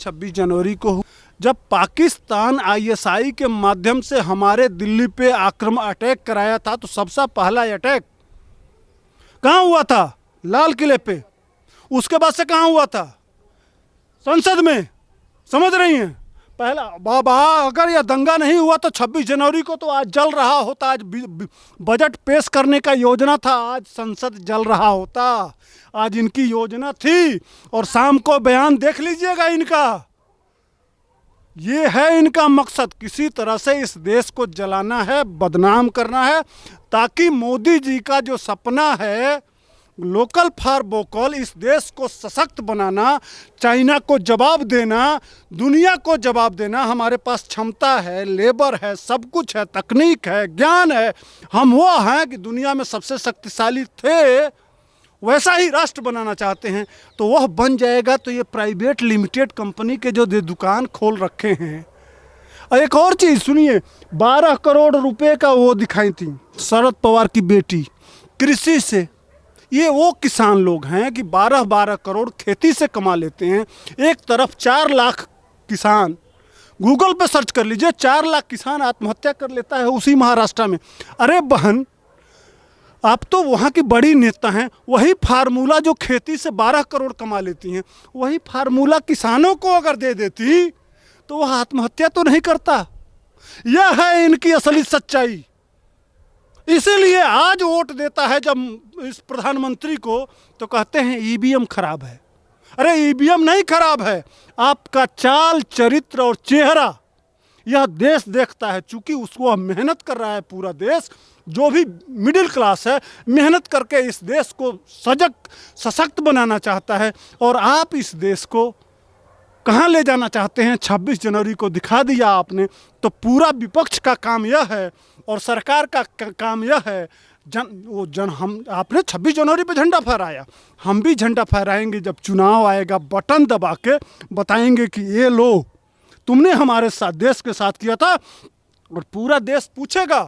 26 जनवरी को, जब पाकिस्तान आईएसआई के माध्यम से हमारे दिल्ली पे अटैक कराया था, तो सबसे पहला अटैक कहाँ हुआ था? लाल किले पे। उसके बाद से कहाँ हुआ था? संसद में। समझ रही हैं? पहला बाबा, अगर यह दंगा नहीं हुआ तो 26 जनवरी को तो आज जल रहा होता। आज बजट पेश करने का योजना था, आज संसद जल रहा होता। आज इनकी योजना थी और शाम को बयान देख लीजिएगा इनका। ये है इनका मकसद, किसी तरह से इस देश को जलाना है, बदनाम करना है, ताकि मोदी जी का जो सपना है लोकल फॉर वोकल, इस देश को सशक्त बनाना, चाइना को जवाब देना, दुनिया को जवाब देना। हमारे पास क्षमता है, लेबर है, सब कुछ है, तकनीक है, ज्ञान है। हम वो हैं कि दुनिया में सबसे शक्तिशाली थे, वैसा ही राष्ट्र बनाना चाहते हैं। तो वह बन जाएगा तो ये प्राइवेट लिमिटेड कंपनी के जो दुकान खोल रखे हैं। और एक और चीज़ सुनिए, 12 करोड़ रुपए का वो दिखाई थी शरद पवार की बेटी कृषि से। ये वो किसान लोग हैं कि 12-12 करोड़ खेती से कमा लेते हैं। एक तरफ 4 लाख किसान, गूगल पे सर्च कर लीजिए, 4 लाख किसान आत्महत्या कर लेता है उसी महाराष्ट्र में। अरे बहन, आप तो वहाँ की बड़ी नेता हैं, वही फार्मूला जो खेती से 12 करोड़ कमा लेती हैं, वही फार्मूला किसानों को अगर दे देती तो वह आत्महत्या तो नहीं करता। यह है इनकी असली सच्चाई। इसीलिए आज वोट देता है जब इस प्रधानमंत्री को, तो कहते हैं ईवीएम खराब है। अरे ईवीएम नहीं खराब है, आपका चाल चरित्र और चेहरा यह देश देखता है। चूंकि उसको मेहनत कर रहा है पूरा देश, जो भी मिडिल क्लास है मेहनत करके इस देश को सशक्त बनाना चाहता है। और आप इस देश को कहाँ ले जाना चाहते हैं? 26 जनवरी को दिखा दिया आपने। तो पूरा विपक्ष का काम यह है और सरकार का काम यह है, हम आपने 26 जनवरी पे झंडा फहराया, हम भी झंडा फहराएंगे। जब चुनाव आएगा बटन दबा के बताएंगे कि ये लो, तुमने हमारे साथ, देश के साथ किया था। और पूरा देश पूछेगा,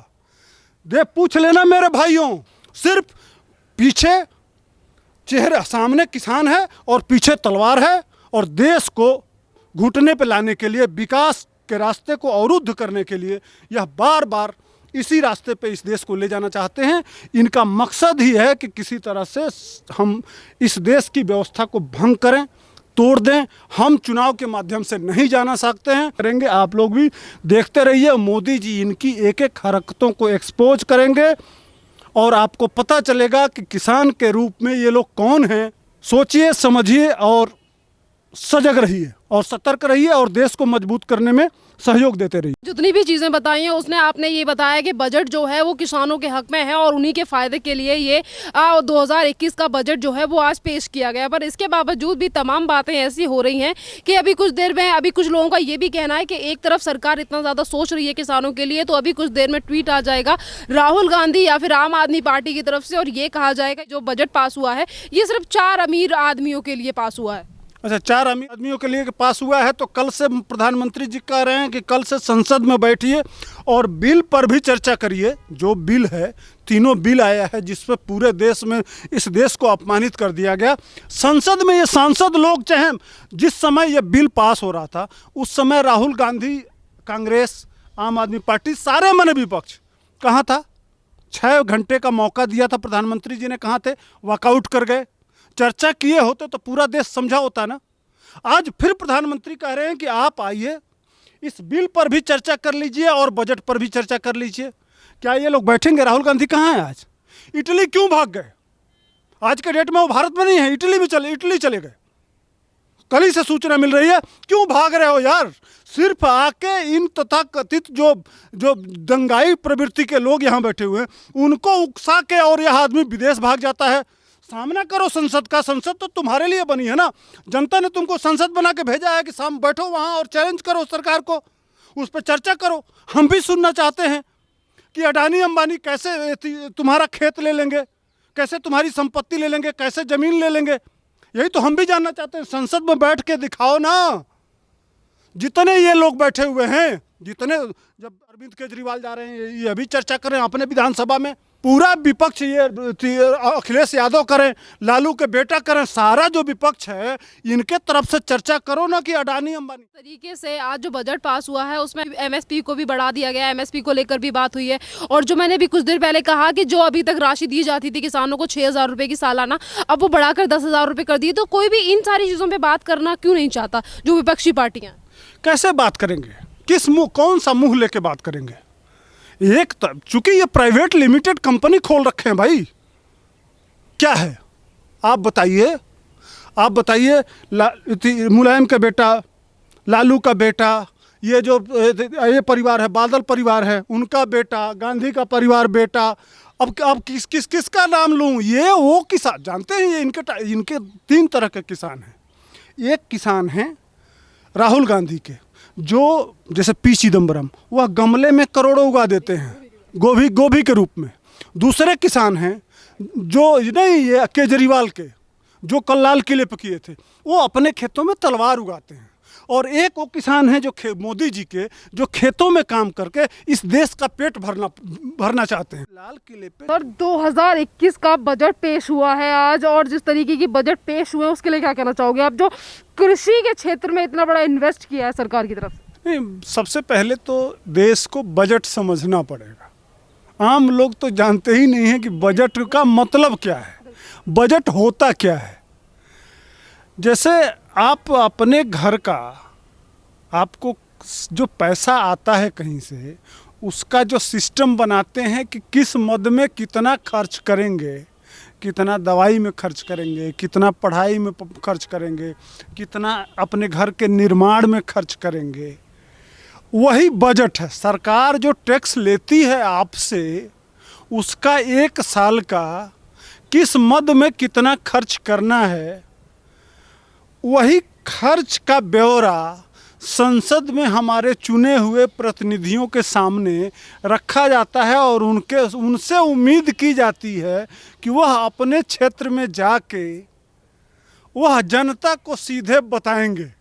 पूछ लेना मेरे भाइयों, सिर्फ पीछे चेहरे, सामने किसान है और पीछे तलवार है। और देश को घुटने पे लाने के लिए, विकास के रास्ते को अवरुद्ध करने के लिए यह बार बार इसी रास्ते पे इस देश को ले जाना चाहते हैं। इनका मकसद ही है कि किसी तरह से हम इस देश की व्यवस्था को भंग करें, तोड़ दें। हम चुनाव के माध्यम से नहीं जाना सकते हैं, करेंगे। आप लोग भी देखते रहिए, मोदी जी इनकी एक एक हरकतों को एक्सपोज करेंगे और आपको पता चलेगा कि किसान के रूप में ये लोग कौन हैं। सोचिए, समझिए और सजग रहिए और सतर्क रहिए और देश को मजबूत करने में सहयोग देते रहिए। जितनी भी चीज़ें बताई हैं उसने आपने ये बताया कि बजट जो है वो किसानों के हक में है और उन्हीं के फायदे के लिए ये 2021 का बजट जो है वो आज पेश किया गया। पर इसके बावजूद भी तमाम बातें ऐसी हो रही हैं कि अभी कुछ देर में, अभी कुछ लोगों का ये भी कहना है कि एक तरफ सरकार इतना ज़्यादा सोच रही है किसानों के लिए, तो अभी कुछ देर में ट्वीट आ जाएगा राहुल गांधी या फिर आम आदमी पार्टी की तरफ से और ये कहा जाएगा जो बजट पास हुआ है ये सिर्फ 4 अमीर आदमियों के लिए पास हुआ है। अच्छा, 4 अमीर आदमियों के लिए पास हुआ है। तो कल से प्रधानमंत्री जी कह रहे हैं कि कल से संसद में बैठिए और बिल पर भी चर्चा करिए। जो बिल है, तीनों बिल आया है जिस पर पूरे देश में इस देश को अपमानित कर दिया गया। संसद में ये सांसद लोग, चाहे जिस समय ये बिल पास हो रहा था उस समय राहुल गांधी, कांग्रेस, आम आदमी पार्टी, सारे मन विपक्ष कहाँ था? 6 घंटे का मौका दिया था प्रधानमंत्री जी ने, कहाँ थे? वॉकआउट कर गए। चर्चा किए होते तो पूरा देश समझा होता ना। आज फिर प्रधानमंत्री कह रहे हैं कि आप आइए, इस बिल पर भी चर्चा कर लीजिए और बजट पर भी चर्चा कर लीजिए। क्या ये लोग बैठेंगे? राहुल गांधी कहाँ हैं आज? इटली क्यों भाग गए? आज के डेट में वो भारत में नहीं है, इटली चले गए। कल ही से सूचना मिल रही है। क्यों भाग रहे हो यार? सिर्फ आके इन तथाकथित जो दंगाई प्रवृत्ति के लोग यहाँ बैठे हुए हैं उनको उकसा के और यह आदमी विदेश भाग जाता है। सामना करो संसद का। संसद तो तुम्हारे लिए बनी है ना, जनता ने तुमको संसद बना के भेजा है कि साम बैठो वहाँ और चैलेंज करो सरकार को, उस पर चर्चा करो। हम भी सुनना चाहते हैं कि अडानी अंबानी कैसे तुम्हारा खेत ले लेंगे, कैसे तुम्हारी संपत्ति ले लेंगे, कैसे ज़मीन ले लेंगे। यही तो हम भी जानना चाहते हैं। संसद में बैठ के दिखाओ ना। जितने ये लोग बैठे हुए हैं, जितने, जब अरविंद केजरीवाल जा रहे हैं ये भी चर्चा करें अपने विधानसभा में। पूरा विपक्ष ये अखिलेश यादव करें, लालू के बेटा करें, सारा जो विपक्ष है इनके तरफ से चर्चा करो ना कि अडानी अंबानी तरीके से आज जो बजट पास हुआ है उसमें एमएसपी को भी बढ़ा दिया गया है, एमएसपी को लेकर भी बात हुई है। और जो मैंने भी कुछ देर पहले कहा कि जो अभी तक राशि दी जाती थी किसानों को 6,000 रुपए की सालाना, अब वो बढ़ाकर 10,000 रुपए कर दिए। तो कोई भी इन सारी चीज़ों पर बात करना क्यों नहीं चाहता जो विपक्षी पार्टियाँ? कैसे बात करेंगे? किस मुंह, कौन सा मुंह लेके बात करेंगे? एक तो चूंकि ये प्राइवेट लिमिटेड कंपनी खोल रखे हैं भाई, क्या है आप बताइए? आप बताइए, मुलायम का बेटा, लालू का बेटा, ये जो ये परिवार है, बादल परिवार है, उनका बेटा, गांधी का परिवार बेटा, अब किसका नाम लूं? ये वो किसान जानते हैं, ये इनके 3 तरह के किसान हैं। एक किसान हैं राहुल गांधी के, जो जैसे पी चिदम्बरम, वह गमले में करोड़ों उगा देते हैं गोभी के रूप में। दूसरे किसान हैं जो नहीं, ये केजरीवाल के, जो कल लाल किले पर किए थे, वो अपने खेतों में तलवार उगाते हैं। और एक वो किसान है जो मोदी जी के, जो खेतों में काम करके इस देश का पेट भरना चाहते हैं। लाल किले पे और 2021 का बजट पेश हुआ है आज, और जिस तरीके की बजट पेश हुए उसके लिए क्या कहना चाहोगे आप, जो कृषि के क्षेत्र में इतना बड़ा इन्वेस्ट किया है सरकार की तरफ से? नहीं, सबसे पहले तो देश को बजट समझना पड़ेगा। आम लोग तो जानते ही नहीं है कि बजट का मतलब क्या है, बजट होता क्या है। जैसे आप अपने घर का, आपको जो पैसा आता है कहीं से, उसका जो सिस्टम बनाते हैं कि किस मद में कितना खर्च करेंगे, कितना दवाई में खर्च करेंगे, कितना पढ़ाई में खर्च करेंगे, कितना अपने घर के निर्माण में खर्च करेंगे, वही बजट है। सरकार जो टैक्स लेती है आपसे, उसका 1 साल का किस मद में कितना खर्च करना है, वही खर्च का ब्यौरा संसद में हमारे चुने हुए प्रतिनिधियों के सामने रखा जाता है और उनसे उम्मीद की जाती है कि वह अपने क्षेत्र में जाके वह जनता को सीधे बताएंगे।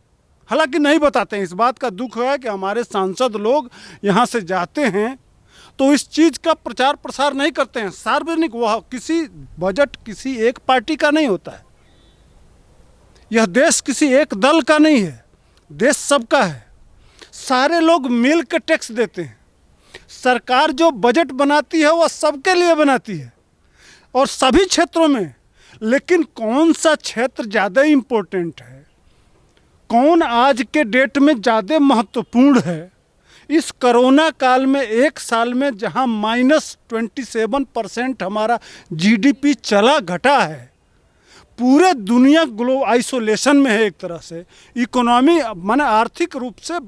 हालांकि नहीं बताते हैं। इस बात का दुख है कि हमारे सांसद लोग यहाँ से जाते हैं तो इस चीज़ का प्रचार प्रसार नहीं करते हैं सार्वजनिक। वह किसी बजट किसी एक पार्टी का नहीं होता है, यह देश किसी एक दल का नहीं है, देश सबका है। सारे लोग मिल के टैक्स देते हैं। सरकार जो बजट बनाती है वह सबके लिए बनाती है और सभी क्षेत्रों में। लेकिन कौन सा क्षेत्र ज़्यादा इम्पोर्टेंट है, कौन आज के डेट में ज़्यादा महत्वपूर्ण है, इस कोरोना काल में 1 साल में जहां -27% हमारा जीडीपी चला घटा है, पूरे दुनिया आइसोलेशन में है, एक तरह से इकोनॉमी माने आर्थिक रूप से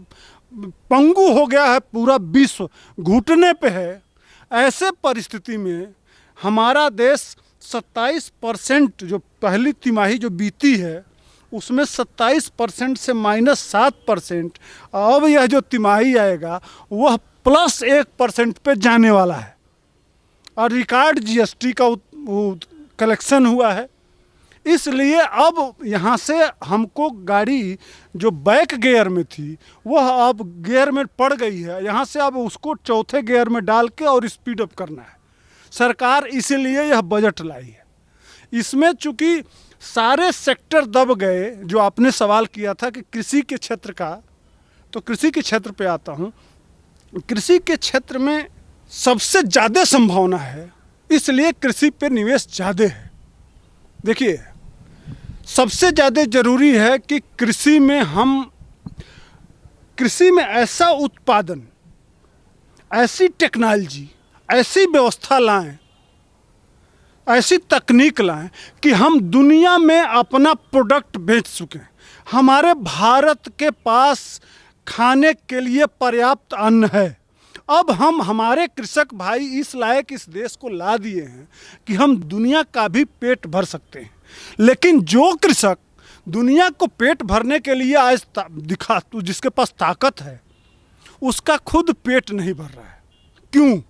पंगु हो गया है, पूरा विश्व घुटने पे है। ऐसे परिस्थिति में हमारा देश 27% जो पहली तिमाही जो बीती है उसमें 27% से -7%, अब यह जो तिमाही आएगा वह +1% पे जाने वाला है। और रिकॉर्ड जीएसटी का कलेक्शन हुआ है। इसलिए अब यहाँ से हमको गाड़ी जो बैक गियर में थी वह अब गियर में पड़ गई है, यहाँ से अब उसको चौथे गियर में डाल के और स्पीड अप करना है। सरकार इसीलिए यह बजट लाई है। इसमें चूँकि सारे सेक्टर दब गए, जो आपने सवाल किया था कि कृषि के क्षेत्र का, तो कृषि के क्षेत्र पे आता हूँ। कृषि के क्षेत्र में सबसे ज़्यादा संभावना है, इसलिए कृषि पे निवेश ज़्यादा है। देखिए, सबसे ज़्यादा ज़रूरी है कि कृषि में ऐसा उत्पादन, ऐसी टेक्नोलॉजी, ऐसी व्यवस्था लाएं, ऐसी तकनीक लाएं कि हम दुनिया में अपना प्रोडक्ट बेच सकें। हमारे भारत के पास खाने के लिए पर्याप्त अन्न है। अब हम हमारे कृषक भाई इस लायक इस देश को ला दिए हैं कि हम दुनिया का भी पेट भर सकते हैं। लेकिन जो कृषक दुनिया को पेट भरने के लिए आज जिसके पास ताकत है, उसका खुद पेट नहीं भर रहा है। क्यों?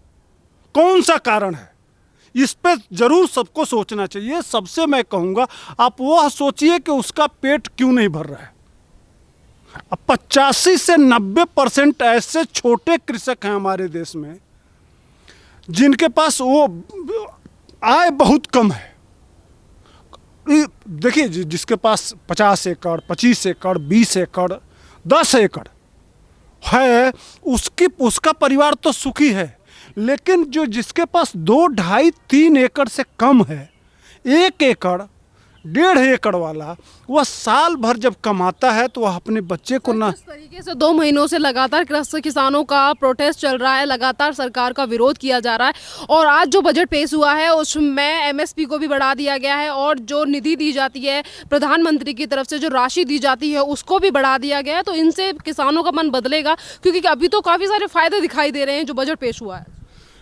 कौन सा कारण है? इस पे ज़रूर सबको सोचना चाहिए। सबसे मैं कहूँगा, आप वह सोचिए कि उसका पेट क्यों नहीं भर रहा है। 85 से 90% ऐसे छोटे कृषक हैं हमारे देश में जिनके पास वो आय बहुत कम है। देखिए जिसके पास 50 एकड़, 25 एकड़, 20 एकड़, 10 एकड़ है, उसका परिवार तो सुखी है। लेकिन जो जिसके पास 2, 2.5, 3 एकड़ से कम है, 1 एकड़, 1.5 एकड़ वाला, वह साल भर जब कमाता है तो वह अपने बच्चे को ना। इस तरीके से 2 महीनों से लगातार किसानों का प्रोटेस्ट चल रहा है, लगातार सरकार का विरोध किया जा रहा है। और आज जो बजट पेश हुआ है उसमें एमएसपी को भी बढ़ा दिया गया है और जो निधि दी जाती है प्रधानमंत्री की तरफ से, जो राशि दी जाती है उसको भी बढ़ा दिया गया है। तो इनसे किसानों का मन बदलेगा? क्योंकि अभी तो काफ़ी सारे फायदे दिखाई दे रहे हैं जो बजट पेश हुआ है।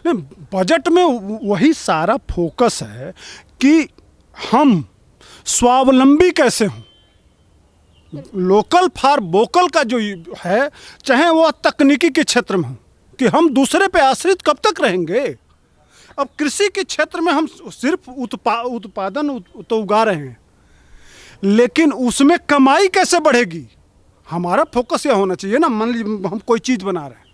नहीं, बजट में वही सारा फोकस है कि हम स्वावलंबी कैसे हों। लोकल फॉर वोकल का जो है, चाहे वह तकनीकी के क्षेत्र में हो, कि हम दूसरे पे आश्रित कब तक रहेंगे। अब कृषि के क्षेत्र में हम सिर्फ उत्पादन तो उगा रहे हैं, लेकिन उसमें कमाई कैसे बढ़ेगी, हमारा फोकस यह होना चाहिए ना। मान लीजिए हम कोई चीज़ बना रहे हैं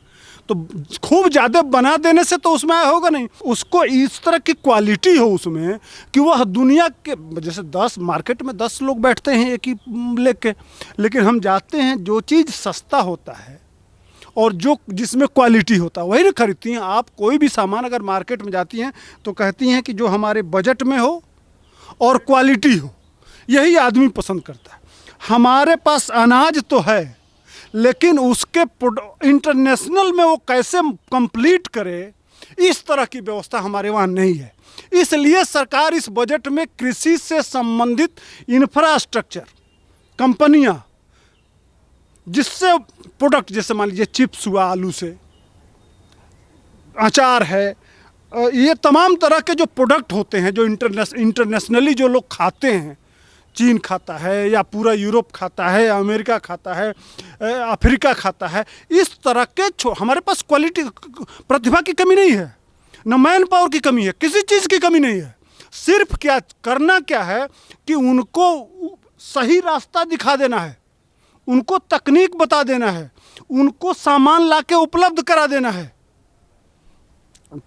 तो खूब ज़्यादा बना देने से तो उसमें आय होगा नहीं। उसको इस तरह की क्वालिटी हो उसमें कि वह दुनिया के, जैसे 10 मार्केट में 10 लोग बैठते हैं एक ही लेके, लेकिन हम जाते हैं जो चीज़ सस्ता होता है और जो जिसमें क्वालिटी होता है वही ना खरीदती हैं। आप कोई भी सामान अगर मार्केट में जाती हैं तो कहती हैं कि जो हमारे बजट में हो और क्वालिटी हो, यही आदमी पसंद करता है। हमारे पास अनाज तो है, लेकिन उसके इंटरनेशनल में वो कैसे कंप्लीट करे, इस तरह की व्यवस्था हमारे वहाँ नहीं है। इसलिए सरकार इस बजट में कृषि से संबंधित इंफ्रास्ट्रक्चर, कंपनियां, जिससे प्रोडक्ट, जैसे मान लीजिए चिप्स हुआ आलू से, अचार है, ये तमाम तरह के जो प्रोडक्ट होते हैं जो इंटरनेशनली जो लोग खाते हैं, चीन खाता है या पूरा यूरोप खाता है, अमेरिका खाता है, अफ्रीका खाता है, इस तरह के हमारे पास क्वालिटी, प्रतिभा की कमी नहीं है, न मैन पावर की कमी है, किसी चीज़ की कमी नहीं है। सिर्फ क्या करना क्या है कि उनको सही रास्ता दिखा देना है, उनको तकनीक बता देना है, उनको सामान लाके उपलब्ध करा देना है।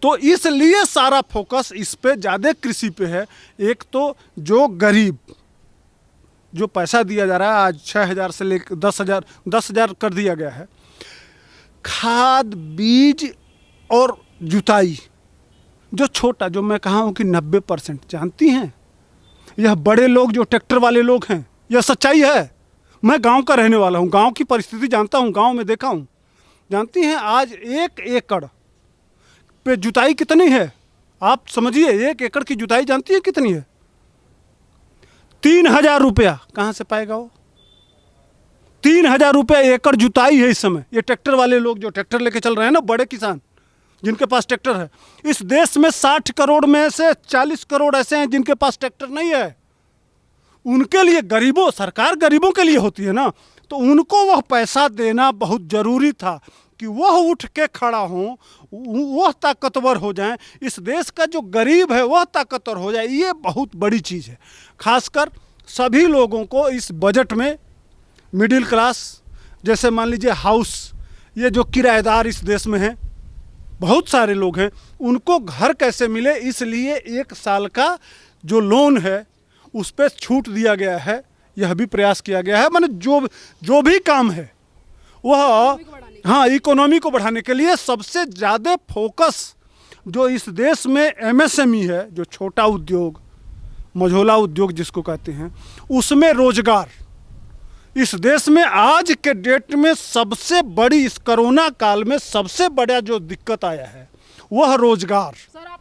तो इसलिए सारा फोकस इस पे ज़्यादा कृषि पे है। एक तो जो गरीब, जो पैसा दिया जा रहा है आज 6,000 से लेकर 10,000 कर दिया गया है, खाद, बीज और जुताई, जो छोटा, जो मैं कहा हूँ कि 90%, जानती हैं यह बड़े लोग जो ट्रैक्टर वाले लोग हैं, यह सच्चाई है। मैं गांव का रहने वाला हूँ, गांव की परिस्थिति जानता हूँ, गांव में देखा हूँ। जानती हैं आज 1 एकड़ पे जुताई कितनी है? आप समझिए, 1 एकड़ की जुताई जानती है कितनी है? 3,000 रुपया। कहाँ से पाएगा वो? 3,000 रुपया एकड़ जुताई है इस समय। ये ट्रैक्टर वाले लोग जो ट्रैक्टर लेके चल रहे हैं ना, बड़े किसान जिनके पास ट्रैक्टर है। इस देश में 60 करोड़ में से 40 करोड़ ऐसे हैं जिनके पास ट्रैक्टर नहीं है। उनके लिए, गरीबों, सरकार गरीबों के लिए होती है ना, तो उनको वह पैसा देना बहुत ज़रूरी था कि वह उठ के खड़ा हों, वह ताकतवर हो जाएं, इस देश का जो गरीब है वह ताकतवर हो जाए। ये बहुत बड़ी चीज़ है। खासकर सभी लोगों को इस बजट में, मिडिल क्लास, जैसे मान लीजिए हाउस, ये जो किराएदार इस देश में हैं, बहुत सारे लोग हैं, उनको घर कैसे मिले, इसलिए 1 साल का जो लोन है उस पर छूट दिया गया है। यह भी प्रयास किया गया है। माने जो भी काम है वह, हाँ, इकोनॉमी को बढ़ाने के लिए सबसे ज़्यादा फोकस जो इस देश में एमएसएमई है, जो छोटा उद्योग, मझोला उद्योग जिसको कहते हैं, उसमें रोजगार, इस देश में आज के डेट में सबसे बड़ी, इस कोरोना काल में सबसे बड़ा जो दिक्कत आया है वह रोजगार। सर, आपने